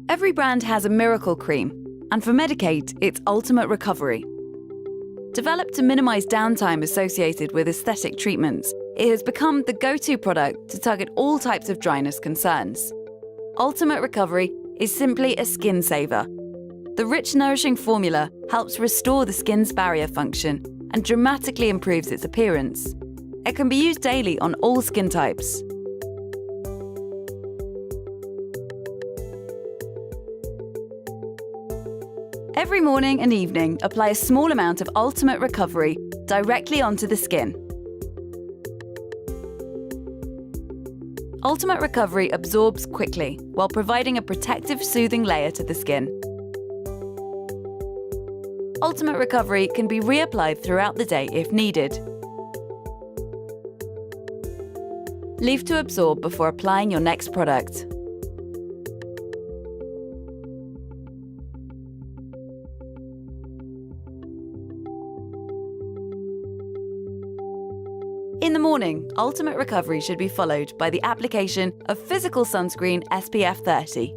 Every brand has a miracle cream, and for Medik8, it's Ultimate Recovery. Developed to minimise downtime associated with aesthetic treatments, it has become the go-to product to target all types of dryness concerns. Ultimate Recovery is simply a skin saver. The rich, nourishing formula helps restore the skin's barrier function and dramatically improves its appearance. It can be used daily on all skin types. Every morning and evening, apply a small amount of Ultimate Recovery directly onto the skin. Ultimate Recovery absorbs quickly while providing a protective, soothing layer to the skin. Ultimate Recovery can be reapplied throughout the day if needed. Leave to absorb before applying your next product. In the morning, Ultimate Recovery should be followed by the application of physical sunscreen SPF 30.